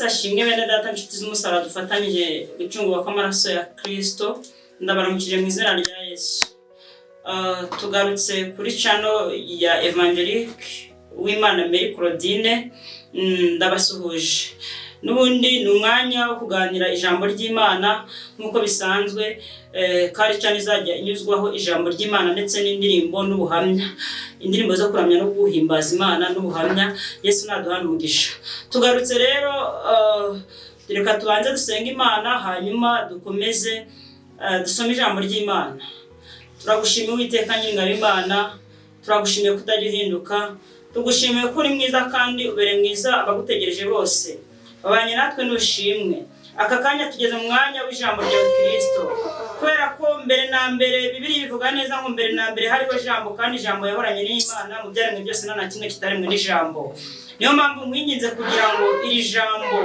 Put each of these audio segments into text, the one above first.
ashimwe bene data nshuti z'umusaraba dufatanyije gucungurwa kw'amaraso ya Kristo. Ndabaramukije mu izina rya Yesu. Tugarutse kuri channel ya Evangelique Uwimana Mary Claudine. Ndabasuhuje. Nubundi ni umwanya wo kuganira ijambo ry'Imana nkuko bisanzwe, kari cyane izajya inyuzwaho ijambo ry'Imana ndetse n'indirimbo n'ubuhamya, indirimbo zo kuramya no guhimbaza Imana n'ubuhamya. Yesu naduhana umugisha. Tugarutse rero, reka tubanze dusenga Imana hanyuma dukomeze dusome ijambo ry'Imana. Turagushimiye Uwiteka Nyir'ingabo Imana, turagushimiye kutajya uhinduka, tugushimiye ko uri mwiza kandi ubere mwiza abagutegereje bose. Babanye natwe n'ushimwe. Aka kanya tugeze mu mwanya w'ijambo rya Kristo, kubera ko mbere na mbere Bibiliya ivuga neza ngo mbere na mbere hariho ijambo kandi ijambo yahoranye n'Imana, mu byaremwe byose nta na kimwe kitaremwe n'ijambo. Niyo mpamvu mwinginze kugira ngo iri jambo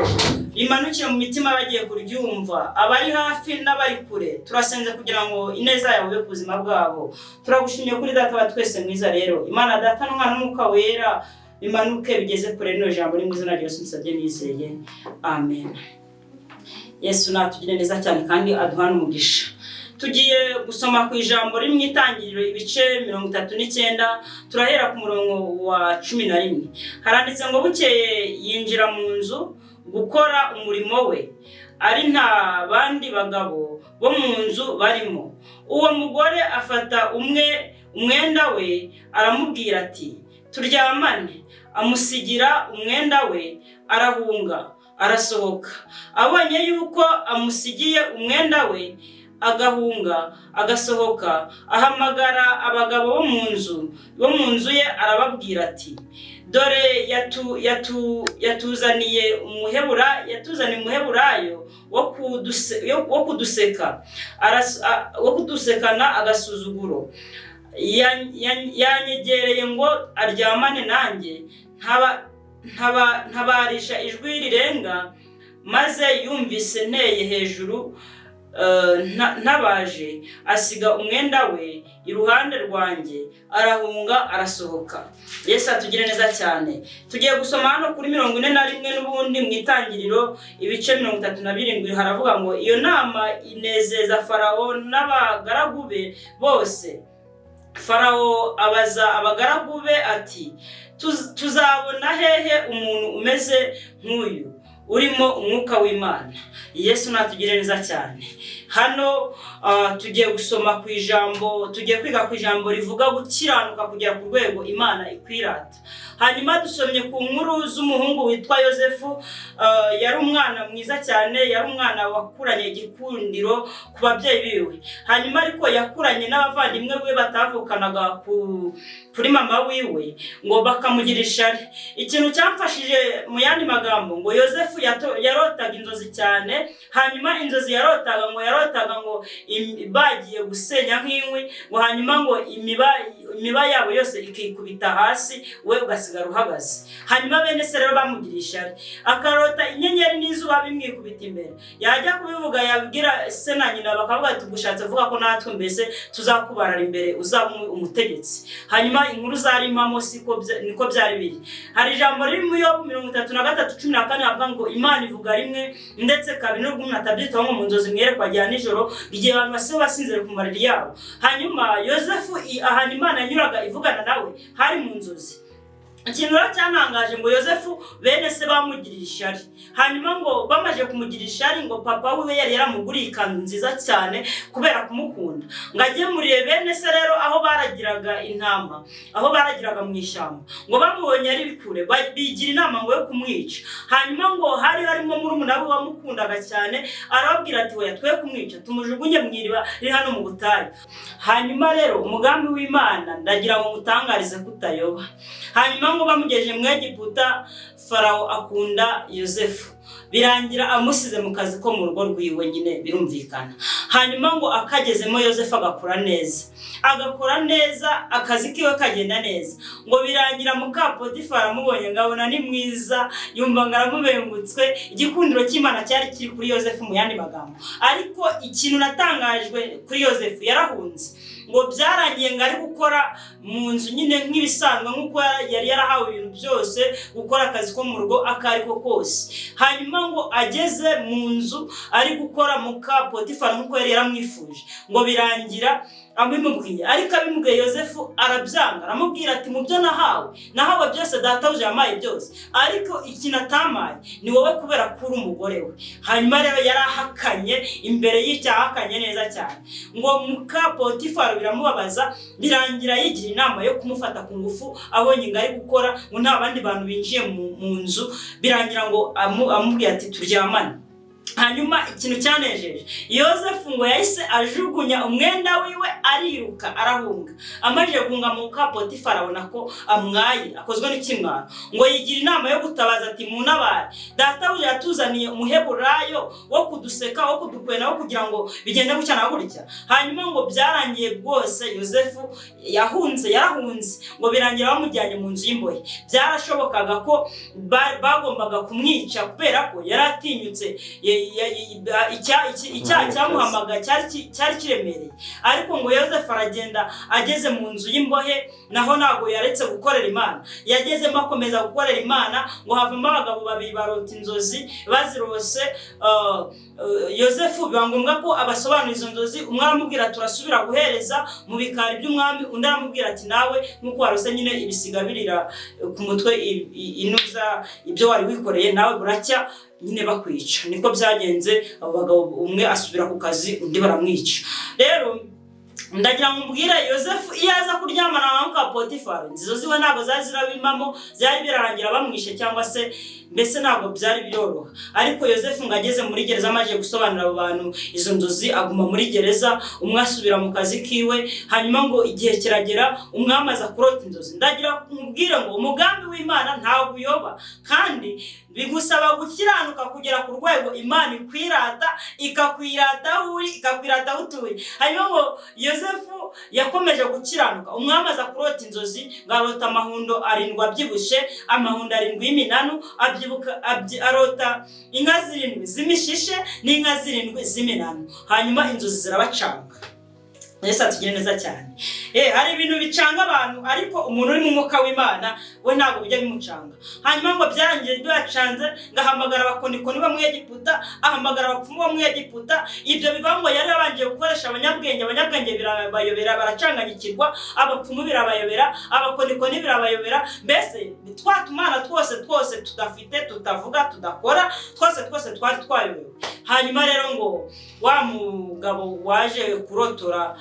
rimanukire mu mitima bagiye kuryumva, abari hafi n'abari kure. Turasenze kugira ngo ineza yawe ibe ku buzima bwabo. Turagushimiye kuri Data wa twese mwiza rero, Imana Data n'Umwana n'Umwuka Wera, bimanuke bigeze kure rino jambo rimwe izina rya Yesu nsabye nizeye, amen. Yesu natugire neza cyane kandi aduhana umugisha. Tugiye gusoma ku ijambo rimwe itangiriro ibice 39, turahera ku murongo wa 11. Haranditse ngo bukeye yinjira mu nzu gukora umurimo we, ari nta bandi bagabo bo mu nzu barimo. Uwo mugore afata umwenda we aramubwira ati turyamane, amusigira umwenda we, arahunga arasohoka. Abonye yuko amusigiye umwenda we agahunga agasohoka, ahamagara abagabo bo mu nzu ye arababwira ati dore yatuzaniye umuheburayo wo kudusekana agasuzuguro. Yanyegereye ngo aryamane nanjye, ntabarisha ijwi rirenga, maze yumvise nteye hejuru ntabaje, asiga umwenda we iruhande rwanjye, arahunga arasohoka. Yesu atugire neza cyane. Tugiye gusoma hano kuri 41 n'ubundi mu itangiriro ibice 37. Haravuga ngo iyo nama inezeza Farawo n'abagaragu be bose. Farawo abaza abagaragu be ati tuzabona hehe umuntu umeze nk'uyu urimo umwuka w'Imana? Yesu natugire neza cyane. Hano tugiye gusoma ku ijambo, tugiye kwiga ku ijambo rivuga gukiranuka kugera ku rwego Imana ikwirata. Hanyuma dusomye ku nkuru z'umuhungu witwa Yosefu. Yari umwana mwiza cyane, yari umwana wakuranye igikundiro ku babyeyi biwe. Hanyuma ariko yakuranye n'abavandimwe be batavukanaga kuri mama wiwe, ngo bakamugira ishari. Ikintu cyamfashije mu yandi magambo ngo Yosefu yarotaga inzozi cyane. Hanyuma inzozi yarotaga ngo bagiye gusenya nk'inkwi, ngo hanyuma ngo imiba yabo yose ikikubita hasi, we ugasigara uhagaze. Hanyuma bene se rero bamugiriye ishari, akarota inyenyeri n'izuba bimwikubita imbere. Yajya kubivuga yabwira se na nyina, bakavuga ati gushatse vuga ko natwe mbese tuzakubarara imbere uzaba umutegetsi. Hanyuma inkuru zari impamo niko byari biri. Hari ijambo riri mu Yobu 33:14 avuga ngo Imana ivuga rimwe ndetse kabiri, n'ubwo umuntu atabyitaho ngo mu nzozi mwerekwa ajya nijoro, igihe abantu base basinzire ku mariri yabo. Hanyuma Yosefu ahantu Imana yanyuraga ivugana nawe hari mu nzozi. Ikintu cyanangaje ngo Yosefu bene se bamugiriye ishari. Hanyuma ngo bamaje kumugirira ishari, ngo papa wiwe yari yaramuguriye ikanzu nziza cyane kubera kumukunda, ngo agemuriye bene se rero aho baragiraga intama, aho baragiraga mu ishyamba. Ngo bamubonye ari bikure bigira inama ngo yo kumwica. Hanyuma ngo hari harimo murumuna we wamukundaga cyane, arababwira ati we twe kumwica, tumujugunye mu iriba riri hano mu butayu. Hanyuma rero umugambi w'Imana ndagira ngo mutangarize kutayoba. Hanyuma ngo bamugejeje mu Egiputa, Farawo akunda Yosefu, birangira amusize mu kazi ko mu rugo rwiwe, nyine birumvikana. Hanyuma ngo akagezemo Yosefu agakora neza, akazi kiwe kagenda neza. Ngo birangira muka Potifara amubonye ngabona ni mwiza, yumva ngaramubengutswe, igikundiro cy'Imana cyari kiri kuri Yosefu mu yandi magambo. Ariko ikintu natangajwe kuri Yosefu, yarahunze. ngo byarangiye ngari gukora mu nzu nyine nk'ibisanzwe nkuko yari yarahawe ibintu byose, gukora akazi ko mu rugo akariko kose. Hanyuma hanyuma ngo ageze mu nzu ari gukora muka Potifari nk'uko yari yaramwifuje, ngo birangira abimubwiye. Ariko abimubwiye Yosefu arabyanga, aramubwira ati mu byo nahawe byose databuja yamaye byose, ariko ikintu atamaye ni wowe kubera kuri umugore we. Hanyuma rero yarahakanye, imbere y'icyaha neza cyane, ngo muka Potifari biramubabaza, birangira yigira inama yo kumufata ku ngufu, abonye ngo ari gukora, ngo nta bandi bantu binjiye mu nzu, birangira ngo amubwira ati turyamane. Hanyuma ikintu cyanejeje Yosefu ngo yahise ajugunya umwenda wiwe, ariruka arahunga. Amaze guhunga muka Potifari abona ko amwaye, akozwe n'ikimwaro, ngo yigira inama yo gutabaza ati munabare, databuja yatuzaniye umuheburayo wo kuduseka, wo kudukwena, wo kugira ngo bigende gutya na gutya. Hanyuma ngo byarangiye bwose Yosefu yarahunze, ngo birangira bamujyanye mu nzu y'imbohe. Byarashobokaga ko bagombaga kumwica kubera ko yaratinyutse icyaha cyamuhamaga cyari kiremereye. Ariko ngo Yosefu aragenda, ageze mu nzu y'imbohe naho ntago yaretse gukorera Imana, yagezemo akomeza gukorera Imana. Ngo havamo abagabo babiri barota inzozi, bazirose Yosefu biba ngombwa ko abasobanura izo nzozi. Umwe aramubwira turasubira guhereza mu bikari by'umwami, undi aramubwira ati nawe nk'uko warose nyine ibisiga birira ku mutwe inuza ibyo wari wikoreye, nawe buracya nyine bakwica. Niko byagenze, abo bagabo umwe asubira ku kazi, undi baramwica. Rero ndagira ngo mbwire Yosefu iyo aza kuryamana na muka Potifari, inzizo ziwe ntabwo zari zirabimamo, byari birarangira bamwishe cyangwa se mbese ntabwo byari biroroha. Ariko Yosefu ngo ageze muri gereza, amaze gusobanurira abo bantu izo nzozi, aguma muri gereza, umwe asubira mu kazi kiwe. Hanyuma ngo igihe kiragera, umwami aza kurota inzozi. Ndagira nkubwire ngo umugambi w'Imana ntabwo uyoba, kandi bigusaba gukiranuka kugera ku rwego Imana ikwirata, ikakwirata aho uri, ikakwirata aho utuye. Hanyuma ngo Yosefu yakomeje gukiranuka. Umwami aza kurota inzozi, ngarota amahundo 7 abyibushe, amahundo 7 y'iminanu, arota inka 7 z'imishishe n'inka 7 z'iminanu. Hanyuma inzozi zirabacanga. Yesu atugire neza cyane. Hari ibintu bicanga abantu, ariko umuntu uri mu mwuka w'Imana we ntabwo bijya bimucanga. Hanyuma ngo byarangiye byacanze, ngahamagara abakonikoni bo mu Egiputa, ahamagara abapfumu bo mu Egiputa. Ibyo biva ngo yari yabanje gukoresha abanyabwenge birabayobera, baracanganyikirwa, abapfumu birabayobera, abakonikoni birabayobera. Mbese twatumana twose tudafite, tutavuga, tudakora, twose twari twayobewe. Hanyuma rero ngo wa mugabo waje kurotora,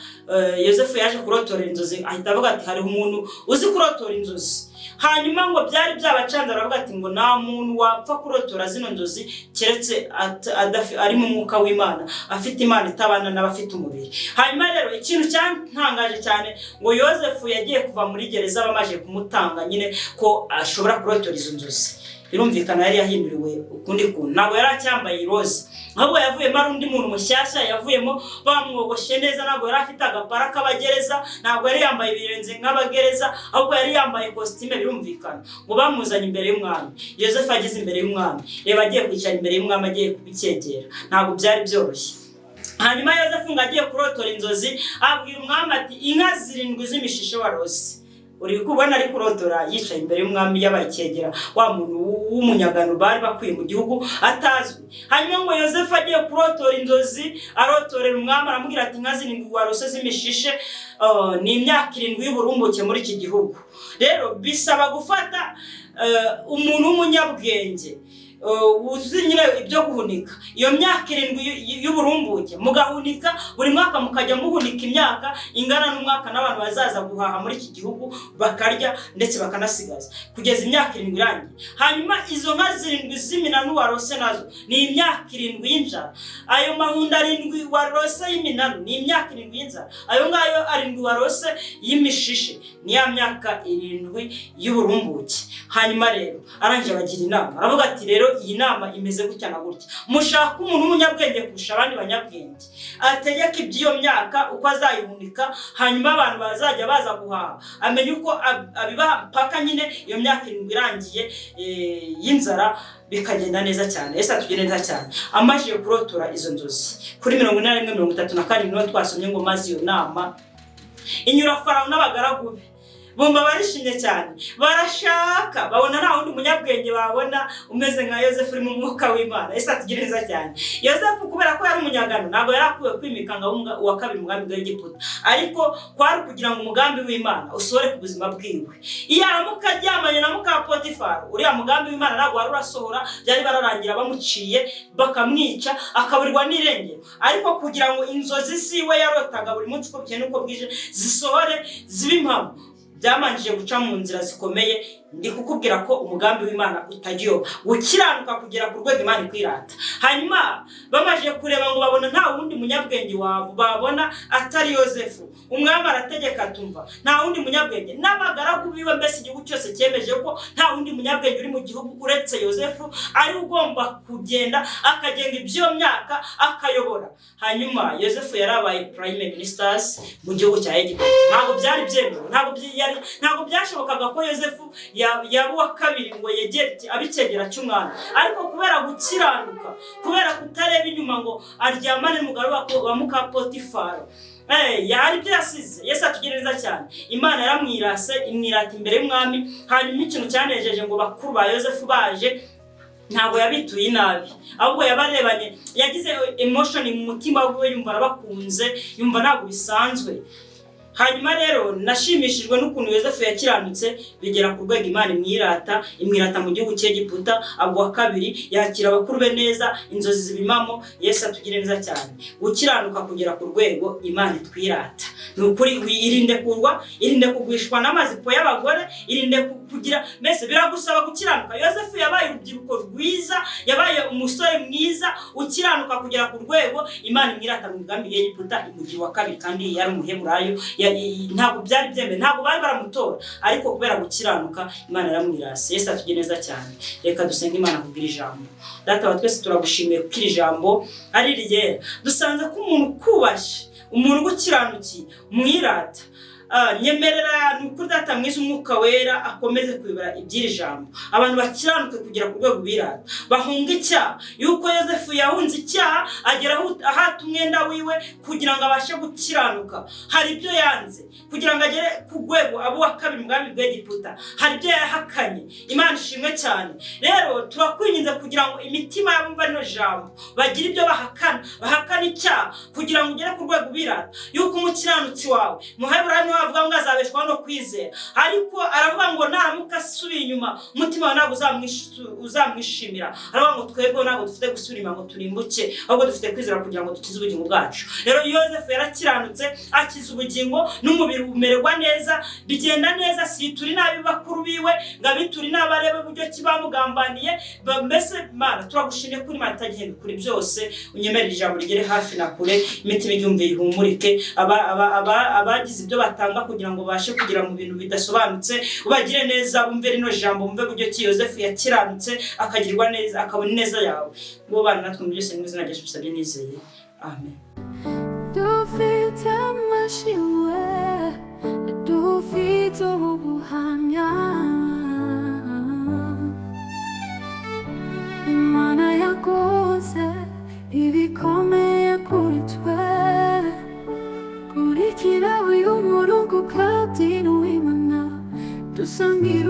Yosefu yaje kurotora inzozi, ahita avuga ati hari umuntu uzi kurotora inzozi. Hanyuma ngo byari byabacanze, aravuga ati ngo nta muntu wapfa kurotora zino nzozi keretse ari mu mwuka w'Imana, afite Imana itabana n'abafite umubiri. Hanyuma rero ikintu cyantangaje cyane, ngo Yosefu yagiye kuva muri gereza, bamaje kumutanga nyine ko ashobora kurotora izo nzozi. Birumvikana yari yahinduriwe ukundi kuntu, ntabwo yari acyambaye iroza, ahubwo yavuyemo ari undi muntu mushyashya, yavuyemo bamwogoshe neza. Ntabwo yari afite agapara k'abagereza, ntabwo yari yambaye ibirenze nk'abagereza, ahubwo yari yambaye kositime. Birumvikana ngo bamuzanye imbere y'umwami. Yosefu ageze imbere y'umwami, reba agiye kwicara imbere y'umwami, agiye kubicyegera, ntabwo byari byoroshye. Hanyuma Yosefu ngo agiye kurotora inzozi, abwira umwami ati inka 7 z'imishishe warose. Uri kubona ari kurotora yicaye imbere y'umwami, yabacyegera wa muntu w'umunyagano bari bakwiye mu gihugu atazwi. Hanyuma ngo Yosefu agiye kurotora inzozi, arotorera umwami, aramubwira ati inka 7 warose z'imishishe ni imyaka 7 y'uburumbuke muri iki gihugu. Rero bisaba gufata umuntu w'umunyabwenge uzi nyine ibyo guhunika. Iyo myaka 7 y'uburumbuke mugahunika, buri mwaka mukajya muhunika imyaka ingana n'umwaka n'abantu bazaza guhaha muri iki gihugu bakarya ndetse bakanasigaza kugeza imyaka 7 irangiye. Hanyuma izo nka 7 z'iminanu warose nazo ni imyaka 7 y'inzara. Ayo mahunda 7 warose y'iminanu ni imyaka 7 y'inzara. Ayo ngayo 7 warose y'imishishe ni ya myaka 7 y'uburumbuke. Hanyuma rero arangije bagira inama, aravuga ati rero iyi nama imeze gutya na gutya, mushaka umuntu w'umunyabwenge kurusha abandi banyabwenge, ategeka iby'iyo myaka uko azayihunika, hanyuma abantu bazajya baza guhaha amenye uko abiba paka nyine iyo myaka 7 irangiye y'inzara bikagenda neza cyane. Yesu atugire neza cyane. Amaje kurotora izo nzozi kuri 41:32 niho twasomye ngo maze iyo nama inyura Farawo n'abagaragu be bumva barishimye cyane, barashaka, babona nta wundi munyabwenge babona umeze nka Yozefu uri mu mwuka w'Imana. Yesu atugire neza cyane. Yozefu kubera ko yari umunyagano ntabwo yari akwiye kwimika nga uwa kabiri umugambi w'Egiputa, ariko kwari kugira ngo umugambi w'Imana usohore ku buzima bwiwe. Iyo aramuka aryamanye na muka Potifari, uriya mugambi w'Imana ntabwo wari urasohora, byari bararangira bamuciye bakamwica akaburirwa n'irengero. Ariko kugira ngo inzozi ziwe yarotaga buri munsi uko bukeye n'uko bwije zisohore zibe impamo, byamanjije guca mu nzira zikomeye. Ndi kukubwira ko umugambi w'Imana utagiyo gukiranuka kugera ku rwego Imana ikwirata. Hanyuma bamaje kureba ngo babona nta wundi munyabwenge wabo babona atari Yozefu, umwami arategeka atumva nta wundi munyabwenge, n'abagaragu biwe mbese igihugu cyose cyemeje ko nta wundi munyabwenge uri mu gihugu uretse Yozefu ari ugomba kugenda akagenga ibyo myaka akayobora. Hanyuma Yozefu yarabaye prime ministers mu gihugu cya Egiputa. Ntabwo byari byemewe, ntabwo byashobokaga ko Yozefu yaba uwa kabiri ngo yegere abicegera cy'umwami, ariko kubera gukiranuka, kubera kutareba inyuma ngo aryamane n'umugabo wa muka Potifari, yari ibyo yasize. Yesu atugire neza cyane. Imana yaramwirase, imwirata imbere y'umwami. Hanyuma ikintu cyanejeje ngo bakuru ba Yozefu baje, ntabwo yabituye inabi, ahubwo yabarebanye, yagize emotion mu mutima we, yumva arabakunze, yumva ntabwo bisanzwe. Hanyuma rero nashimishijwe n'ukuntu Yozefu yakiranutse bigera ku rwego Imana imwirata mu gihugu cy'Egiputa. Abo wa kabiri yakira abakuru be neza, inzozi zibimamo. Yesu atugire neza cyane. Gukiranuka kugera ku rwego Imana itwirata. Ni ukuri irinde kugwishwa n'amazipo y'abagore, irinde kugira mbese biragusaba gukiranuka. Yozefu yabaye urubyiruko rwiza, yabaye umusore mwiza ukiranuka kugera ku rwego Imana imwirata mu mugambi w'Egiputa mu gihe wa kabiri, kandi yari umuheburayo. Ntabwo byari byemeye, ntabwo bari baramutora, ariko kubera gukiranuka Imana yaramwirase. Yesu atugire neza cyane. Reka dusenge Imana kubwira ijambo. Data wa twese turagushimiye kuko iri jambo ari ryera. Dusanze ko umuntu kubashe, umuntu gukiranukiye umwirata. Nyemerera n'ukuri Data mwiza, umwuka wera akomeze kuyobora iby'iri jambo. Abantu bakiranuke kugera ku rwego birata, bahunga icyaha. Yuko Yozefu yahunze icyaha agera ahata umwenda wiwe kugira ngo abashe gukiranuka. Hari ibyo yanze kugira ngo agere ku rwego abo wa kabiri umugambi w'Egiputa, hari ibyo yahakanye. Imana ishimwe cyane. Rero turakwinginze kugira ngo imitima y'abumva rino jambo bagire ibyo bahakana icyaha, kugira ngo ugere ku rwego birata. Yuko umukiranutsi wawe muheburayo avuga ngo azabeshwaho no kwizera, ariko aravuga ngo naramuka asubiye inyuma umutima wawe ntabwo uzamwishimira. Aravuga ngo twebwe ntabwo dufite gusubira inyuma ngo turimbuke, ahubwo dufite kwizera kugira ngo dukize ubugingo bwacu. Rero Yozefu yarakiranutse, akiza ubugingo n'umubiri umererwa neza, bigenda neza. Turi nabi bakuru biwe ngo abituri n'abarebe uburyo kibamugambaniye. Mbese Mana turagushimye kuri Imana itagihenda kuri byose. Unyemerere ijambo rigere hafi na kure, imitima ibyumve ihumurike. Abagize ibyo batanga kugira ngo bashe kugira mu bintu bidasobanutse, ubagire neza, bumve rino jambo, bumve buryo ki Yozefu yakiranutse akagirirwa neza, akabona neza yawe. Ngo bana natwe mu byose mu izina rya Yesu bisabye nizeye, amen. Dufite amashiwe, dufite ubuhamya, Imana yakoze ibikomeye kuri twe. Kurikira uyu murongo kandi n'Imana dusangira